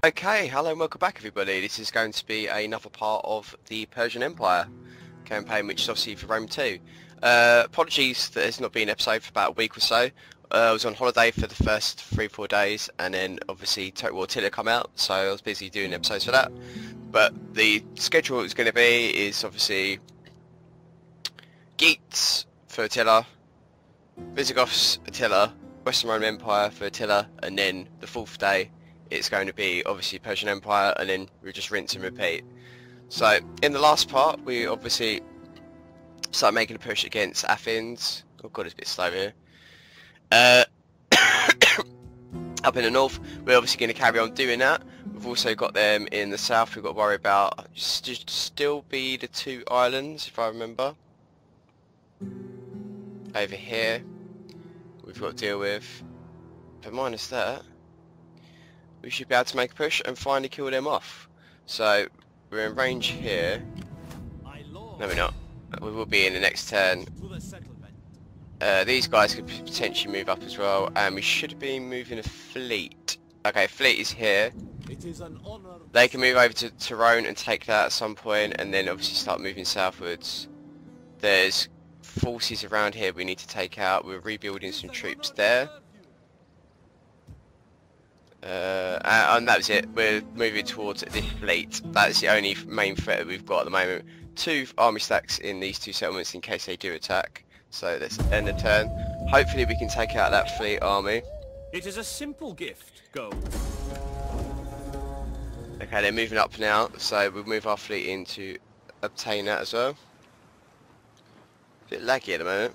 Okay, hello and welcome back everybody. This is going to be another part of the Persian Empire campaign, which is obviously for Rome 2. Apologies that there's not been an episode for about a week or so. I was on holiday for the first 3-4 days, and then obviously Total War Attila come out, so I was busy doing episodes for that. But the schedule is going to be is obviously Geats for Attila, Visigoths Attila, Western Roman Empire for Attila, and then the fourth day it's going to be obviously Persian Empire, and then we'll just rinse and repeat. So in the last part we obviously started making a push against Athens. Oh god, it's a bit slow here. Up in the north, we're obviously going to carry on doing that. We've also got them in the south we've got to worry about. Still be the two islands, if I remember. Over here we've got to deal with, but minus that we should be able to make a push and finally kill them off. So we're in range here. No, we're not. We will be in the next turn. These guys could potentially move up as well, and we should be moving a fleet. Okay, fleet is here. They can move over to Tyrone and take that at some point, and then obviously start moving southwards. There's forces around here we need to take out. We're rebuilding some troops there. And that was it. We're moving towards this fleet. That's the only main threat that we've got at the moment. 2 army stacks in these 2 settlements in case they do attack. So let's end the turn. Hopefully we can take out that fleet army. It is a simple gift. Go. Okay, they're moving up now, so we'll move our fleet in to obtain that as well. A bit laggy at the moment.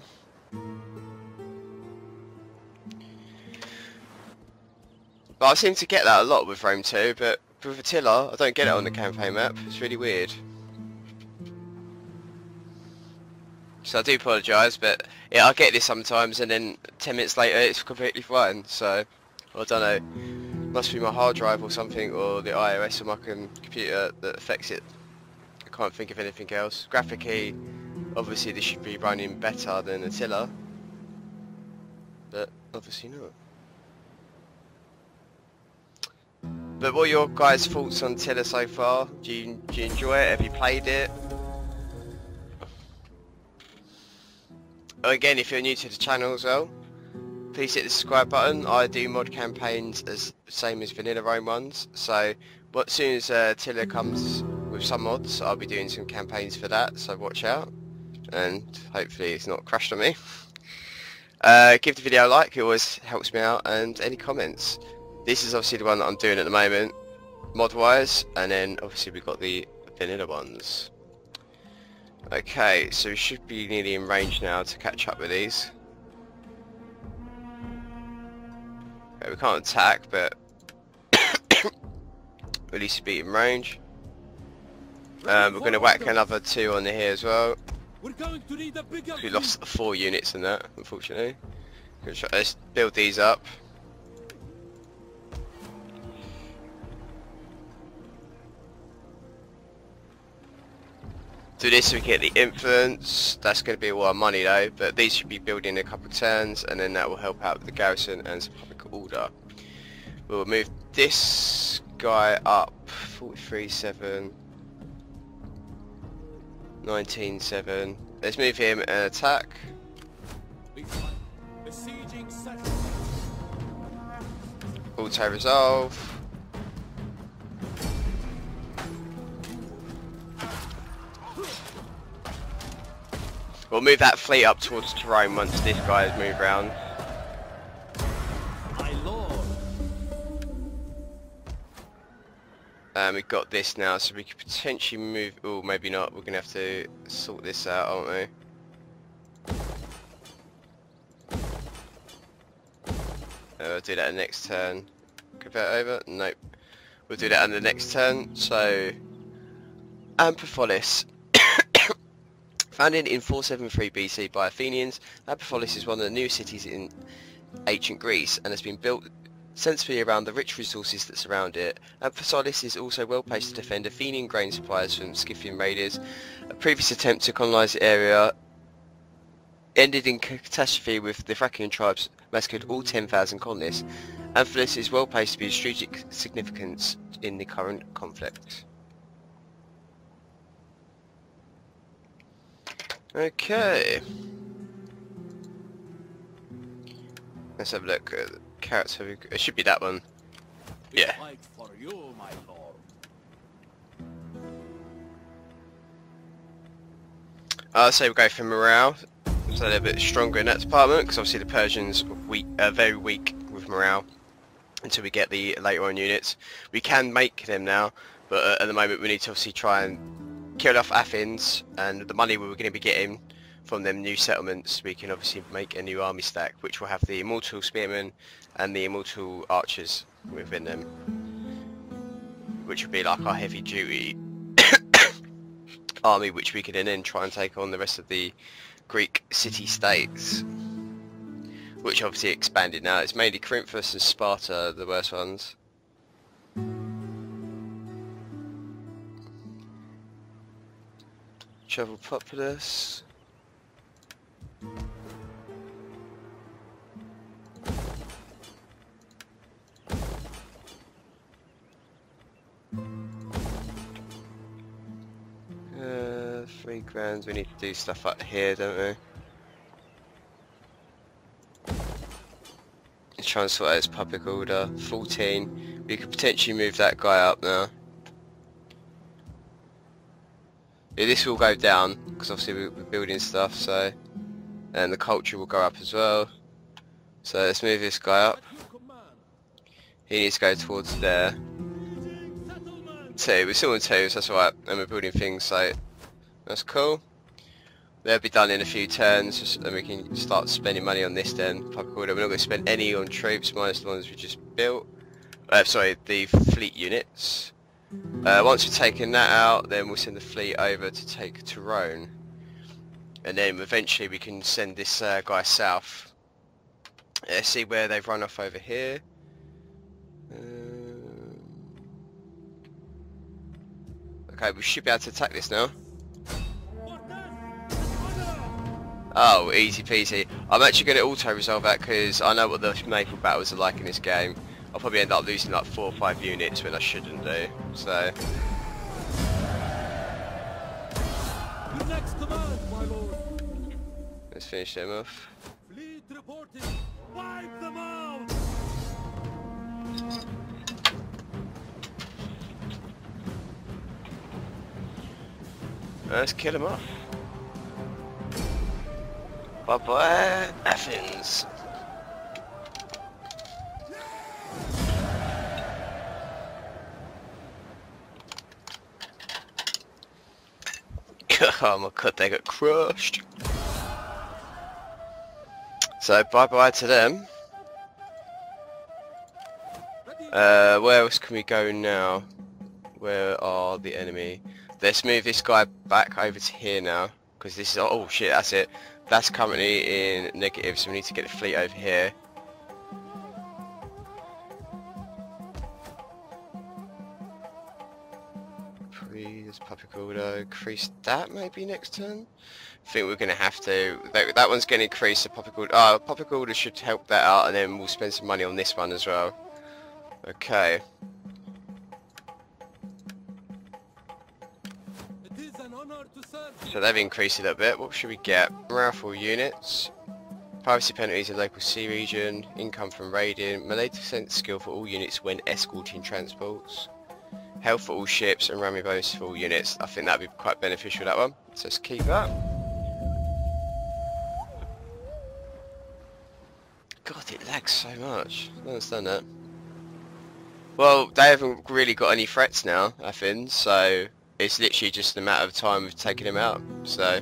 But I seem to get that a lot with Rome 2, but with Attila, I don't get it on the campaign map. It's really weird. So I do apologise, but yeah, I get this sometimes, and then 10 minutes later it's completely fine. So I don't know, must be my hard drive or something, or the iOS on my computer that affects it. I can't think of anything else. Graphically, obviously this should be running better than Attila, but obviously not. But what are your guys' thoughts on Attila so far? Do you enjoy it? Have you played it? Again, if you're new to the channel as well, please hit the subscribe button. I do mod campaigns as same as vanilla Rome ones, so as soon as Attila comes with some mods, I'll be doing some campaigns for that, so watch out, and hopefully it's not crashed on me. Give the video a like, it always helps me out, and any comments. This is obviously the one that I'm doing at the moment, mod-wise, and then obviously we've got the vanilla ones. Okay, so we should be nearly in range now to catch up with these. Okay, we can't attack, but at least be in range. We're going to whack another 2 on here as well. We lost 4 units in that, unfortunately. Let's build these up. Do this so we get the influence. That's going to be a lot of money though, but these should be building in a couple of turns, and then that will help out with the garrison and some public order. We'll move this guy up 43-7, 19-7. Let's move him and attack. Auto resolve. We'll move that fleet up towards Tyrone once this guy has moved round. We've got this now, so we could potentially move. Oh, maybe not. We're gonna have to sort this out, aren't we? We'll do that next turn. Convert over? Nope. We'll do that on the next turn. So, Amphipolis. Founded in 473 BC by Athenians, Amphipolis is one of the new cities in ancient Greece and has been built sensibly around the rich resources that surround it. Amphipolis is also well placed to defend Athenian grain supplies from Scythian raiders. A previous attempt to colonise the area ended in catastrophe with the Thracian tribes massacred all 10,000 colonists. Athens is well placed to be of strategic significance in the current conflict. Okay. Let's have a look at the carrots. It should be that one. Yeah. Fight for you, my lord. I'll say we go for morale, so they're a bit stronger in that department, because obviously the Persians are very weak with morale until we get the later on units. We can make them now, but at the moment we need to obviously try and kill off Athens, and the money we were going to be getting from them new settlements, we can obviously make a new army stack, which will have the immortal spearmen and the immortal archers within them, which will be like our heavy duty army, which we can then try and take on the rest of the Greek city-states, which obviously expanded now. It's mainly Corinthus and Sparta, the worst ones. Travel populace. £3 grand, we need to do stuff up here, don't we? Let's try and sort out his public order. 14. We could potentially move that guy up now. Yeah, this will go down, because obviously we're building stuff, so... And the culture will go up as well. So let's move this guy up. He needs to go towards there. 2, we're still on 2, so that's alright. And we're building things, so... That's cool. They'll be done in a few turns, and we can start spending money on this then. Public order. We're not going to spend any on troops, minus the ones we just built. Sorry, the fleet units. Once we've taken that out, then we'll send the fleet over to take Tyrone. And then eventually we can send this guy south. Let's see where they've run off over here. Okay, we should be able to attack this now. Oh, easy peasy. I'm actually going to auto-resolve that because I know what the naval battles are like in this game. I'll probably end up losing like 4 or 5 units when I shouldn't do, so... Next command, my lord. Let's finish them off. Fleet reporting. Wipe them out. Let's kill them off. Bye bye, Athens. Oh my god, they got crushed. So bye bye to them. Where else can we go now? Where are the enemy? Let's move this guy back over to here now, because this is, oh shit, that's it. That's currently in negative, so we need to get the fleet over here. Please, public order, increase that maybe next turn? I think we're going to have to. That one's going to increase the public order. Public order should help that out, and then we'll spend some money on this one as well. Okay. So they've increased it a bit. What should we get? Rifle units, privacy penalties in local sea region, income from raiding, melee defense skill for all units when escorting transports, health for all ships, and ramming bonus for all units. I think that'd be quite beneficial, that one. So let's keep that. God, it lags so much. I don't understand that. Well, they haven't really got any threats now, Athens, so it's literally just a matter of time of taking them out. So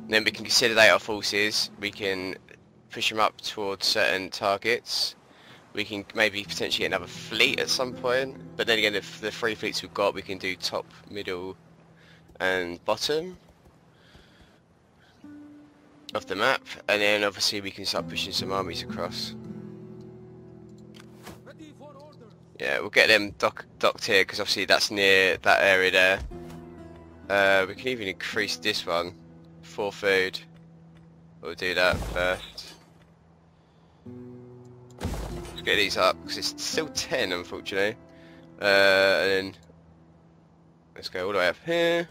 then we can consolidate our forces, we can push them up towards certain targets, we can maybe potentially get another fleet at some point, but then again, if the 3 fleets we've got, we can do top, middle and bottom of the map, and then obviously we can start pushing some armies across. Yeah, we'll get them docked here, because obviously that's near that area there. We can even increase this one for food. We'll do that first. Let's get these up because it's still 10 unfortunately. And then let's go all the way up here.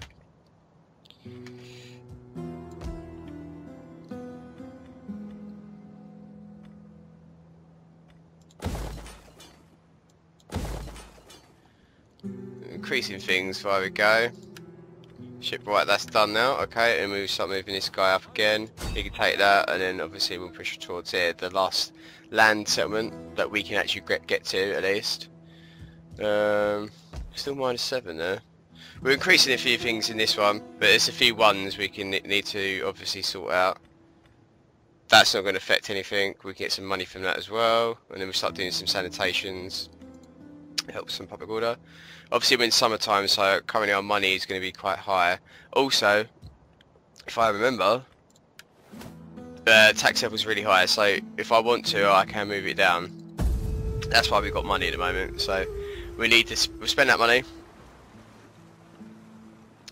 Increasing things, there we go. Ship, right, that's done now. Okay, and we start moving this guy up again. You can take that, and then obviously we'll push towards here, the last land settlement that we can actually get to at least. Still -7 there. We're increasing a few things in this one, but there's a few ones we can need to obviously sort out. That's not going to affect anything. We can get some money from that as well, and then we'll start doing some sanitations. Helps some public order. Obviously we're in summertime, so currently our money is going to be quite high. Also, if I remember, tax level is really high, so if I want to I can move it down. That's why we've got money at the moment, so we need to spend that money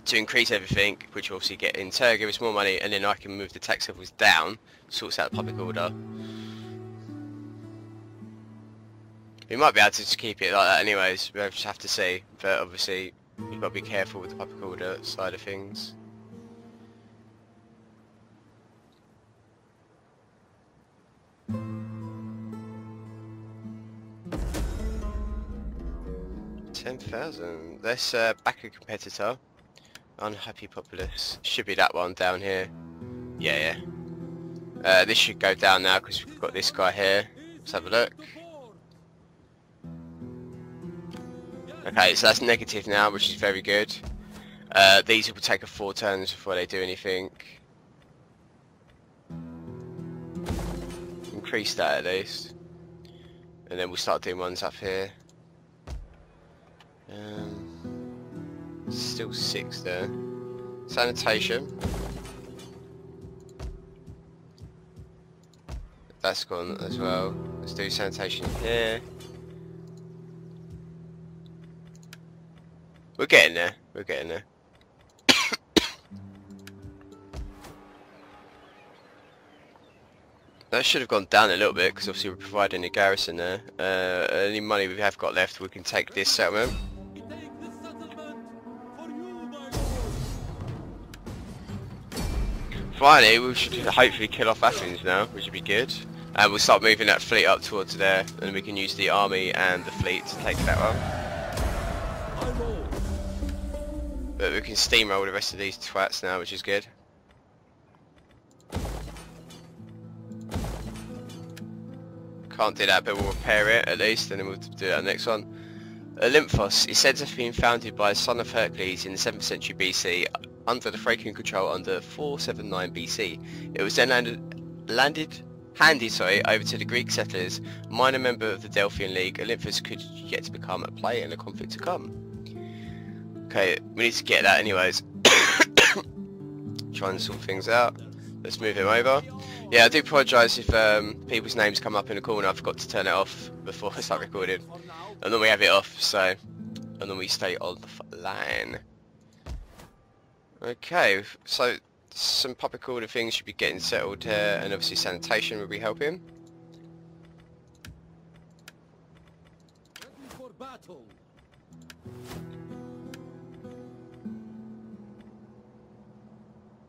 to increase everything, which will obviously get in turn give us more money, and then I can move the tax levels down, sorts out the public order. We might be able to just keep it like that anyways, we'll just have to see, but obviously you've got to be careful with the public order side of things. $10,000. Let's back a competitor. Unhappy populace. Should be that one down here. Yeah. This should go down now because we've got this guy here. Let's have a look. Okay, so that's negative now, which is very good. These will take 4 turns before they do anything. Increase that at least. And then we'll start doing ones up here. Still 6 there. Sanitation. That's gone as well. Let's do sanitation here. We're getting there. We're getting there. That should have gone down a little bit because obviously we're providing a garrison there. Any money we have got left, we can take this settlement. Finally, we should hopefully kill off Athens now, which would be good. And we'll start moving that fleet up towards there, and we can use the army and the fleet to take that one. But we can steamroll the rest of these twats now, which is good. Can't do that, but we'll repair it at least, and then we'll do that next one. Olympos is said to have been founded by a son of Hercules in the 7th century BC, under the Thracian control under 479 BC. It was then handed over to the Greek settlers. Minor member of the Delphian League, Olympus could yet to become a player in a conflict to come. Okay, we need to get that anyways. Try and sort things out. Let's move him over. Yeah, I do apologise if people's names come up in the corner. I forgot to turn it off before I start recording. And then we have it off, so... And then we stay on the line. Okay, so some public order things should be getting settled here, and obviously sanitation will be helping. Ready for battle.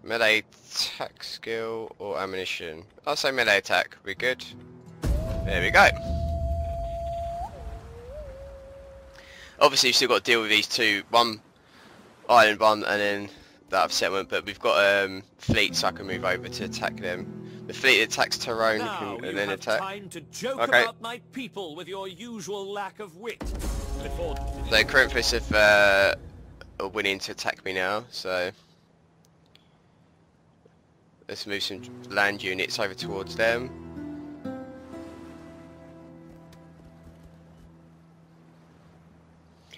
Melee attack skill or ammunition? I'll say melee attack, we're good. There we go. Obviously you've still got to deal with these two, one island one and then that other settlement, but we've got fleet so I can move over to attack them. The fleet attacks Tyrone and then attack. Time to joke about my people with your usual lack of wit. Before... So Corinthus are winning to attack me now, so let's move some land units over towards them.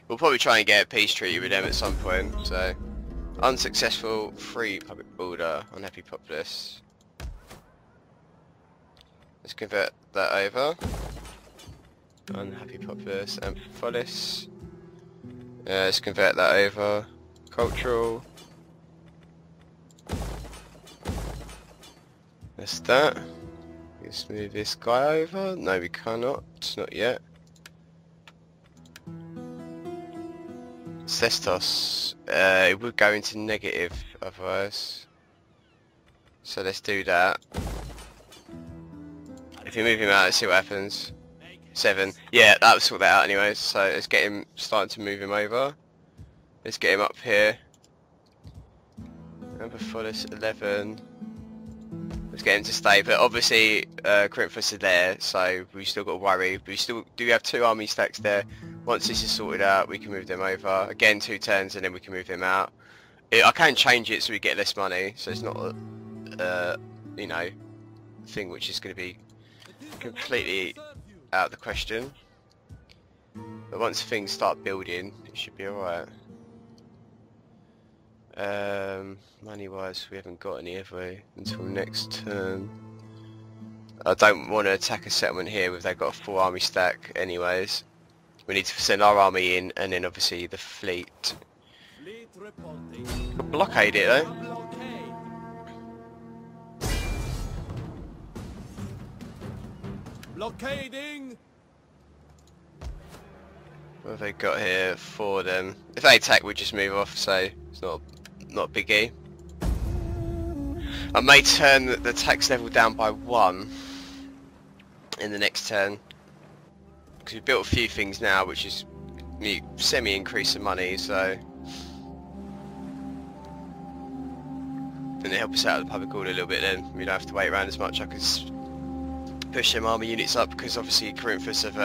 We'll probably try and get a peace treaty with them at some point, so... Unsuccessful, free public order, unhappy populace. Let's convert that over. Unhappy populace, Amphipolis. Let's convert that over. Cultural. That's that. Let's move this guy over. No, we cannot. Not yet. Cestos. It would go into negative otherwise. So let's do that. If you move him out, let's see what happens. 7. Yeah, that would sort that out anyways. So let's get him starting to move him over. Let's get him up here. And before this 11. Let's get him to stay. But obviously Corinthus is there, so we still got to worry. But we still do have 2 army stacks there. Once this is sorted out, we can move them over. Again, 2 turns, and then we can move them out. I can change it so we get less money. So it's not a, you know, thing which is going to be completely out of the question. But once things start building, it should be alright. Money wise, we haven't got any, have we, until next turn. I don't want to attack a settlement here if they've got a full army stack anyways. We need to send our army in, and then obviously the fleet. Could blockade it though. Blockading. What have they got here for them? If they attack, we just move off, so it's not a biggie. I may turn the tax level down by 1 in the next turn, because we've built a few things now, which is semi-increase in money, so. And they help us out of the public order a little bit then. We don't have to wait around as much. I can push them army units up, because obviously Corinthus have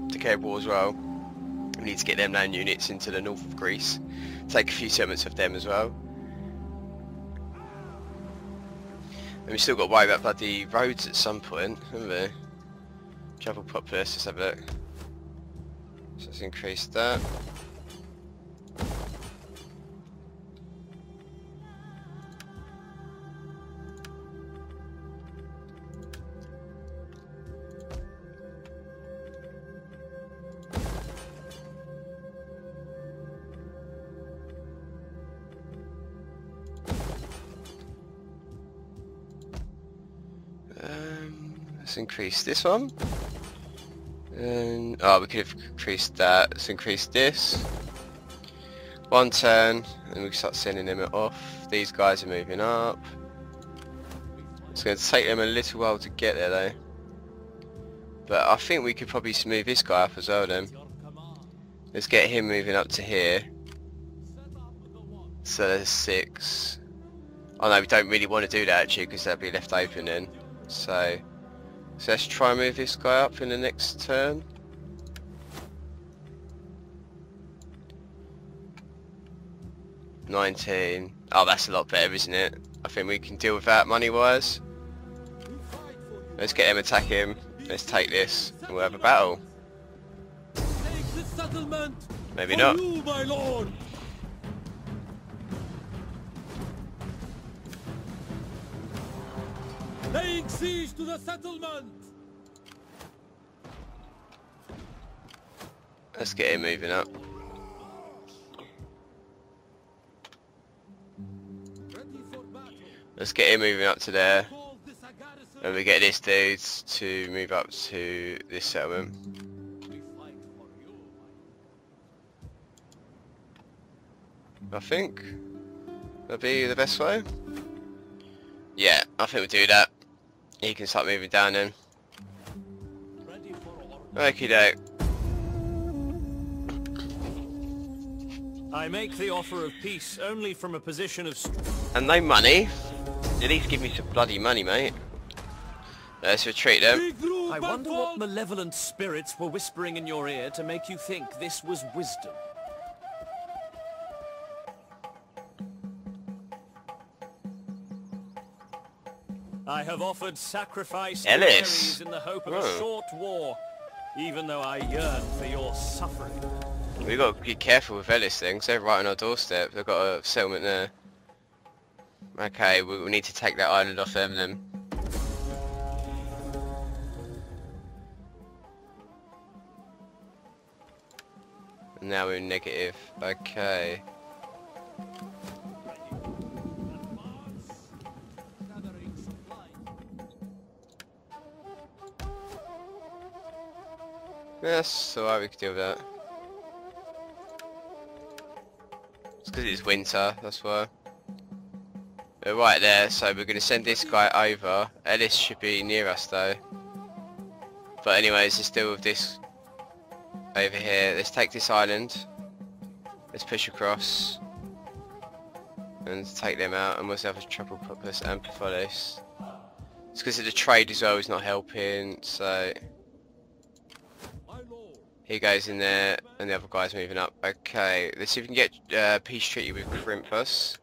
declared war as well. We need to get them land units into the north of Greece. Take a few settlements of them as well. And we still got to worry about bloody roads at some point, haven't we? Travel populace, let's have a look. So let's increase that. Let's increase this one. And we could have increased that. Let's increase this. 1 turn, and we can start sending them off. These guys are moving up. It's going to take them a little while to get there though. But I think we could probably move this guy up as well then. Let's get him moving up to here. So there's 6. Oh no, we don't really want to do that actually, because that'll be left open then. So let's try and move this guy up in the next turn. $19. Oh, that's a lot better, isn't it? I think we can deal with that money wise. Let's get him, attack him. Let's take this and we'll have a battle. Maybe not. Laying siege to the settlement. Let's get him moving up. Let's get him moving up to there. And we get this dude to move up to this settlement. I think that'd be the best way. Yeah, I think we'll do that. He can start moving down then. Okie doke. I make the offer of peace only from a position of strength. And no money. At least give me some bloody money, mate. Let's retreat them. I wonder what malevolent spirits were whispering in your ear to make you think this was wisdom. I have offered sacrifice to Elis. in the hope of a short war, even though I yearn for your suffering. We've got to be careful with Elis things. They're right on our doorstep. They've got a settlement there. Okay, we need to take that island off them then. And now we're negative. Okay. That's alright, we can deal with that. It's because it's winter, that's why. We're right there, so we're going to send this guy over. Elis should be near us though. But anyways, let's deal with this over here. Let's take this island. Let's push across. And take them out, and we'll have a triple purpose and Amphipolis. It's because of the trade as well, is not helping, so... He goes in there, and the other guy's moving up. Okay, let's see if we can get peace treaty with Corinthus.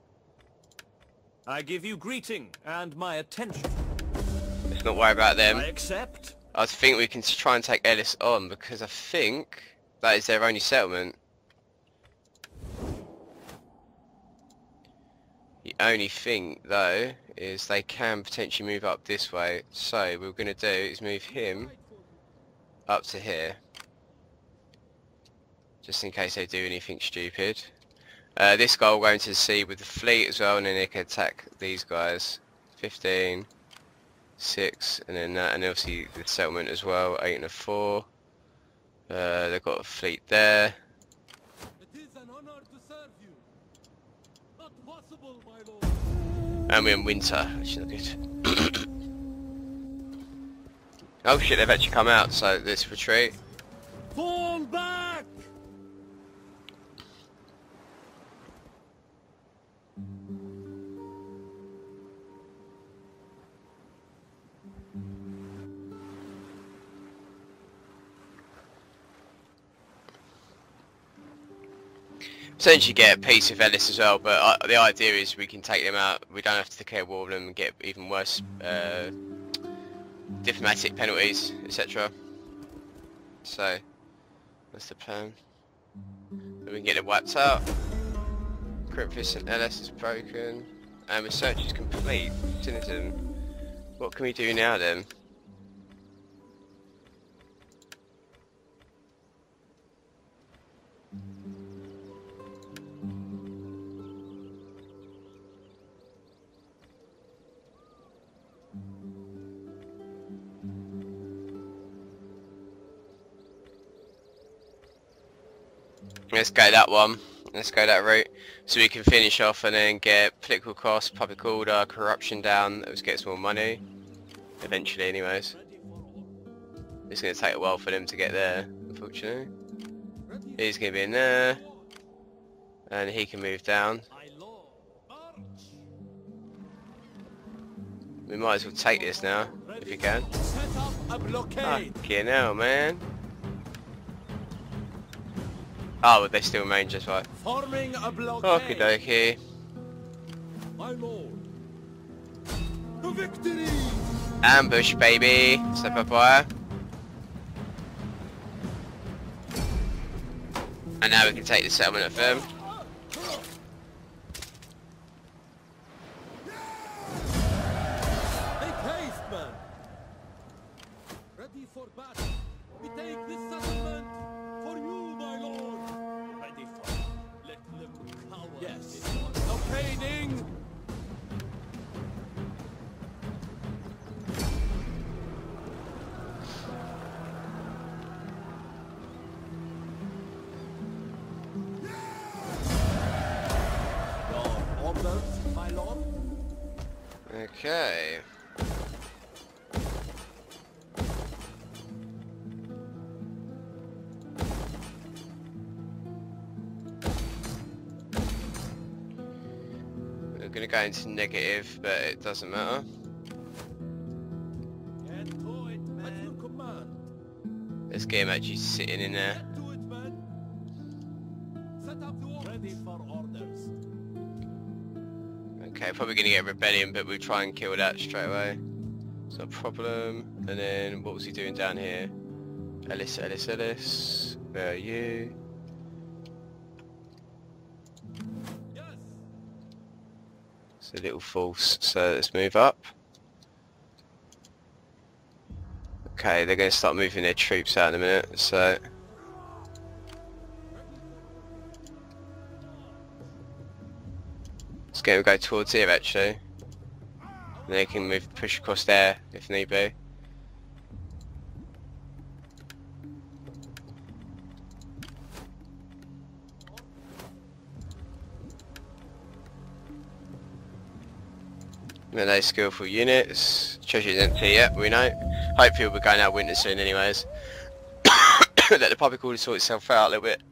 I give you greeting and my attention. Let's not worry about them. I accept. I think we can try and take Elis on, because I think that is their only settlement. The only thing, though, is they can potentially move up this way. So, what we're going to do is move him up to here. Just in case they do anything stupid. This guy will go into the sea with the fleet as well, and then they can attack these guys. 15, 6, and then that, and obviously the settlement as well, 8 and a 4. They've got a fleet there. And we're in winter, which is not good. Oh shit, they've actually come out, so let's retreat. Fall back! Potentially get a piece of Elis as well, but the idea is we can take them out. We don't have to declare war with them and get even worse diplomatic penalties, etc. So that's the plan. We can get it wiped out. Corinthus and Elis is broken, and research is complete. What can we do now then? Let's go that one. Let's go that route. So we can finish off and then get political costs, public order, corruption down. Let's get some more money. Eventually anyways. It's going to take a while for them to get there, unfortunately. He's going to be in there. And he can move down. We might as well take this now, if we can. Fucking hell, man. Oh, but they still remain just right. Forming a blockade. Okie dokie. My lord. To victory. Ambush, baby. Step up fire. And now we can take the settlement of them. Make haste, man. Ready for battle. We take this settlement for you, my lord. Ready for it. Let them cower. Yes. Blockading. Your orders, my lord. Okay. We're going to go into negative, but it doesn't matter. Get to it, man. At your command. Let's get him actually sitting in there. Get to it, man. Set up the orders. Ready for orders. Okay, probably going to get a rebellion, but we'll try and kill that straight away. It's not a problem. And then, what was he doing down here? Elis, Elis, Elis. Where are you? Yes. It's a little false, so let's move up. Okay, they're going to start moving their troops out in a minute, so... Let's get them to go towards here actually. And they can move, push across there if need be. Melee skillful units. Treasure's empty yet, we know. Hopefully we'll be going out winter soon anyways. Let the public order sort itself out a little bit.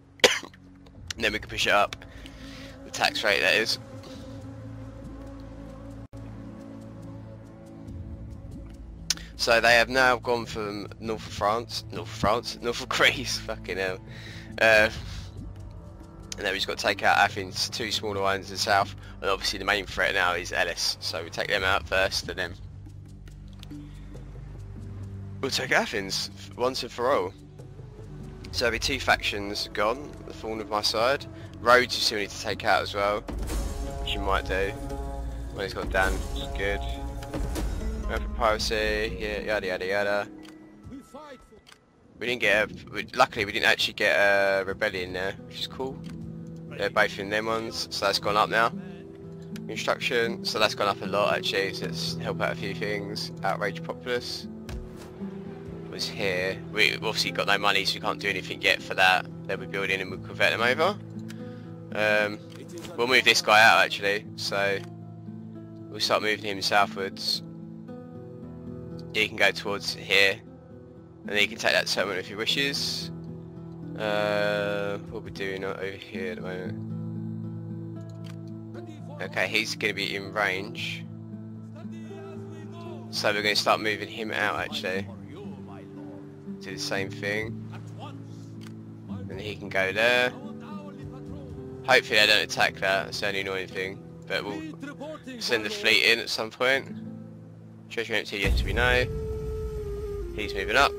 And then we can push it up. The tax rate, that is. So they have now gone from north of Greece, fucking hell. And then we've just got to take out Athens, 2 smaller ones in the south, and obviously the main threat now is Elis. So we take them out first, and then we'll take Athens once and for all. So there'll be 2 factions gone, the fawn of my side. Rhodes you still need to take out as well, which you might do. When it's got Dan, which is good. For piracy, yeah, yada yada yada. We didn't get luckily we didn't actually get a rebellion there, which is cool. They're both in them ones, so that's gone up now. Construction, so that's gone up a lot actually, so let's help out a few things. Outrage populace was here. We obviously got no money, so we can't do anything yet for that. They'll be building and we'll convert them over. We'll move this guy out actually, so we'll start moving him southwards. He can go towards here, and then he can take that settlement if he wishes. What are we doing over here at the moment? Okay, he's going to be in range, so we're going to start moving him out actually. Do the same thing, and he can go there. Hopefully they don't attack that, that's the only annoying thing, but we'll send the fleet in at some point. Treasure empty, yes we know. He's moving up.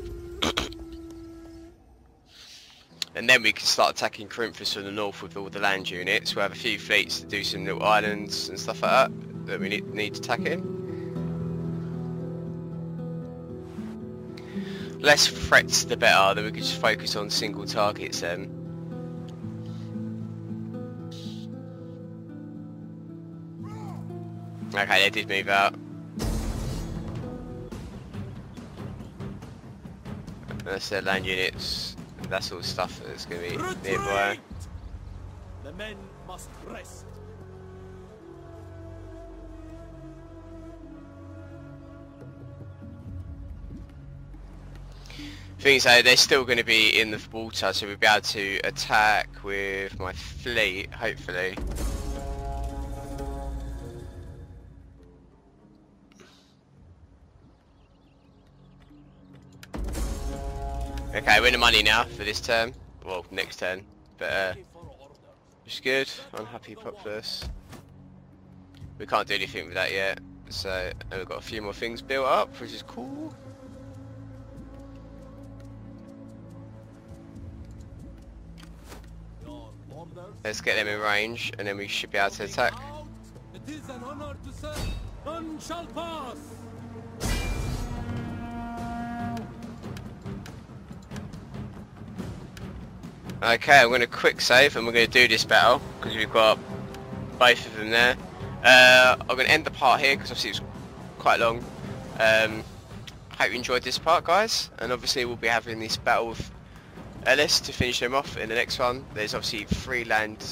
And then we can start attacking Corinthus from the north with all the land units. We'll have a few fleets to do some little islands and stuff like that we need to attack in. Less threats the better, then we can just focus on single targets then. Okay, they did move out. That's their land units. That's all stuff that's going to be nearby. The men must rest. Things though, they're still going to be in the water, so we'll be able to attack with my fleet, hopefully. Okay, we're in the money now for this turn. Well, next turn. But, which is good. Unhappy populace. We can't do anything with that yet. So, we've got a few more things built up, which is cool. Let's get them in range, and then we should be able to attack. It is an honor to serve. None shall pass. Okay, I'm going to quick save and we're going to do this battle because we've got both of them there. I'm going to end the part here because obviously it was quite long. Hope you enjoyed this part, guys, and obviously we'll be having this battle with Elis to finish them off in the next one. There's obviously 3 land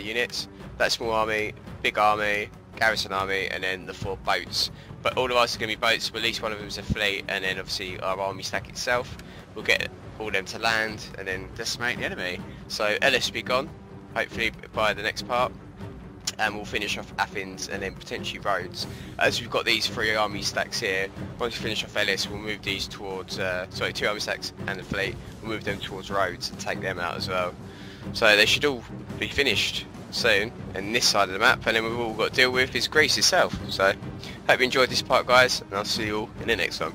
units, that small army, big army, garrison army, and then the 4 boats. But all of us are going to be boats, but at least one of them is a fleet, and then obviously our army stack itself. We'll get all them to land and then decimate the enemy. So Elis will be gone, hopefully by the next part, and we'll finish off Athens and then potentially Rhodes. As we've got these 3 army stacks here, once we finish off Elis, we'll move these towards, 2 army stacks and the fleet, we'll move them towards Rhodes and take them out as well. So they should all be finished soon, and this side of the map, and then we've all got to deal with is Greece itself. So hope you enjoyed this part, guys, and I'll see you all in the next one.